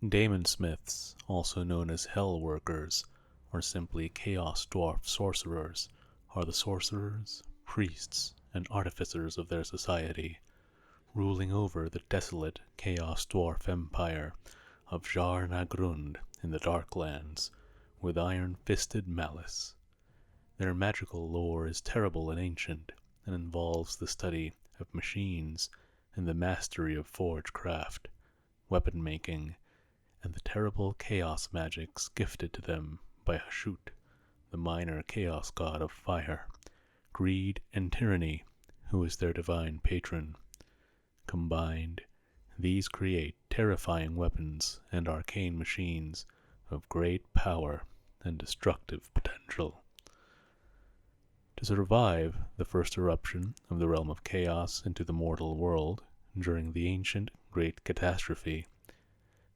Daemonsmiths, also known as Hell Workers, or simply Chaos Dwarf Sorcerers, are the sorcerers, priests, and artificers of their society, ruling over the desolate Chaos Dwarf Empire of Jar na Grund in the Darklands with iron-fisted malice. Their magical lore is terrible and ancient, and involves the study of machines and the mastery of forge-craft, weapon-making, and the terrible chaos magics gifted to them by Hashut, the minor chaos god of fire, greed, and tyranny, who is their divine patron. Combined, these create terrifying weapons and arcane machines of great power and destructive potential. To survive the first eruption of the realm of chaos into the mortal world during the ancient Great Catastrophe,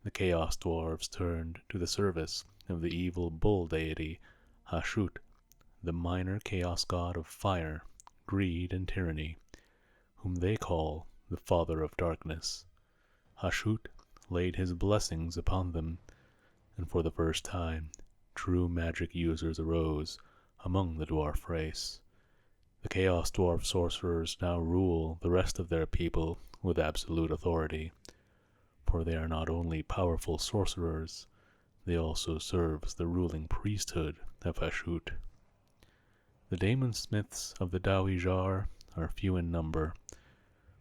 the Chaos Dwarves turned to the service of the evil bull deity Hashut, the minor chaos god of fire, greed, and tyranny, whom they call the Father of Darkness. Hashut laid his blessings upon them, and for the first time, true magic users arose among the dwarf race. The Chaos Dwarf sorcerers now rule the rest of their people with absolute authority, for they are not only powerful sorcerers, they also serve as the ruling priesthood of Hashut. The Daemonsmiths of the Dowie Jar are few in number,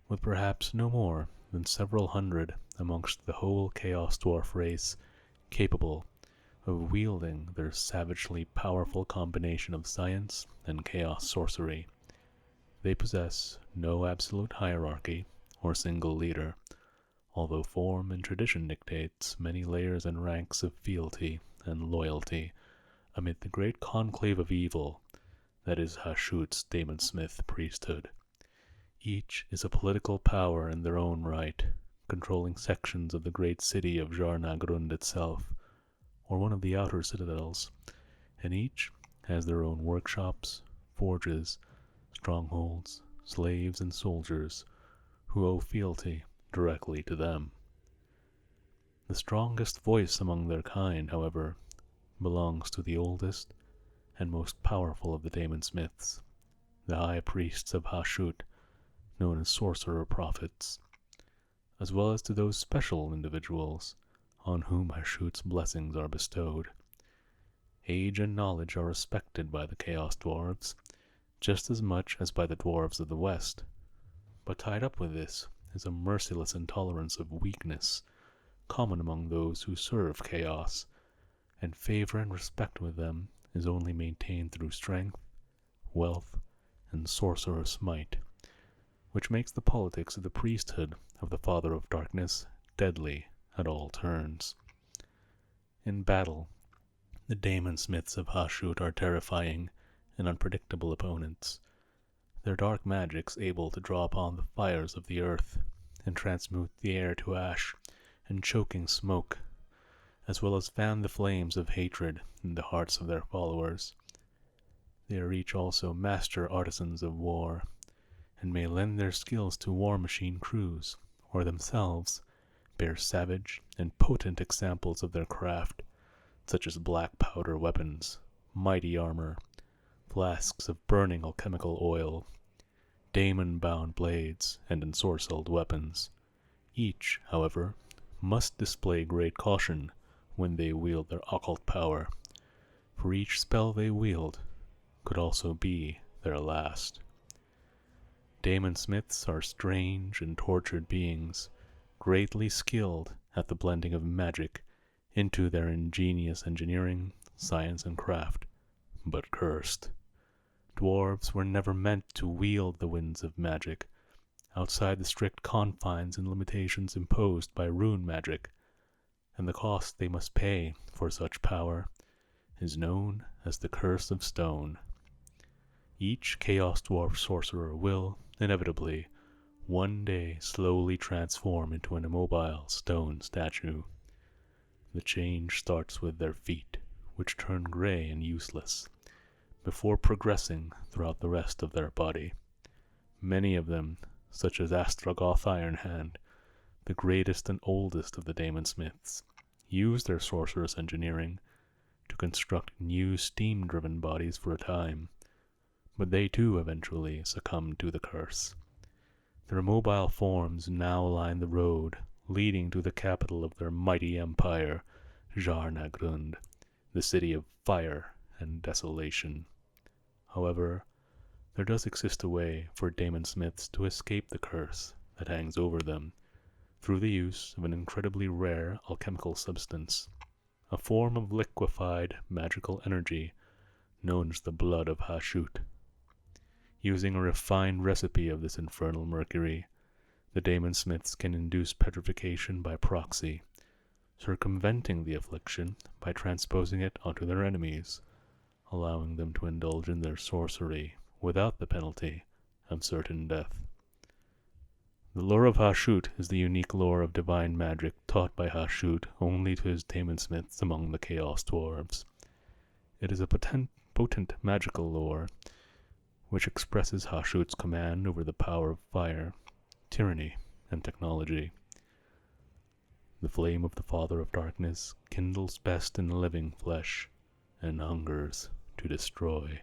with perhaps no more than several hundred amongst the whole Chaos Dwarf race capable of wielding their savagely powerful combination of science and chaos sorcery. They possess no absolute hierarchy or single leader, although form and tradition dictates many layers and ranks of fealty and loyalty amid the great conclave of evil that is Hashut's Daemonsmith priesthood. Each is a political power in their own right, controlling sections of the great city of Jar na Grund itself, or one of the outer citadels, and each has their own workshops, forges, strongholds, slaves, and soldiers who owe fealty directly to them. The strongest voice among their kind, however, belongs to the oldest and most powerful of the Daemonsmiths, the high priests of Hashut, known as sorcerer prophets, as well as to those special individuals on whom Hashut's blessings are bestowed. Age and knowledge are respected by the Chaos Dwarves, just as much as by the Dwarves of the West, but tied up with this is a merciless intolerance of weakness, common among those who serve chaos, and favor and respect with them is only maintained through strength, wealth, and sorcerer's might, which makes the politics of the priesthood of the Father of Darkness deadly at all turns. In battle, the Daemonsmiths of Hashut are terrifying and unpredictable opponents, their dark magics able to draw upon the fires of the earth and transmute the air to ash and choking smoke, as well as fan the flames of hatred in the hearts of their followers. They are each also master artisans of war, and may lend their skills to war machine crews, or themselves bear savage and potent examples of their craft, such as black powder weapons, mighty armor, flasks of burning alchemical oil, daemon-bound blades, and ensorcelled weapons. Each, however, must display great caution when they wield their occult power, for each spell they wield could also be their last. Daemonsmiths are strange and tortured beings, greatly skilled at the blending of magic into their ingenious engineering, science, and craft, but cursed. Dwarves were never meant to wield the winds of magic, outside the strict confines and limitations imposed by rune magic, and the cost they must pay for such power is known as the Curse of Stone. Each Chaos Dwarf sorcerer will, inevitably, one day slowly transform into an immobile stone statue. The change starts with their feet, which turn gray and useless, before progressing throughout the rest of their body. Many of them, such as Astragoth Ironhand, the greatest and oldest of the Daemonsmiths, use their sorcerous engineering to construct new steam-driven bodies for a time, but they too eventually succumbed to the curse. Their mobile forms now line the road leading to the capital of their mighty empire, Jarnagrund, the city of fire and desolation. However, there does exist a way for Daemonsmiths to escape the curse that hangs over them through the use of an incredibly rare alchemical substance, a form of liquefied magical energy known as the blood of Hashut. Using a refined recipe of this infernal mercury, the Daemonsmiths can induce petrification by proxy, circumventing the affliction by transposing it onto their enemies, allowing them to indulge in their sorcery without the penalty of certain death. The lore of Hashut is the unique lore of divine magic taught by Hashut only to his Daemonsmiths among the Chaos Dwarves. It is a potent magical lore which expresses Hashut's command over the power of fire, tyranny, and technology. The flame of the Father of Darkness kindles best in living flesh and hungers to destroy.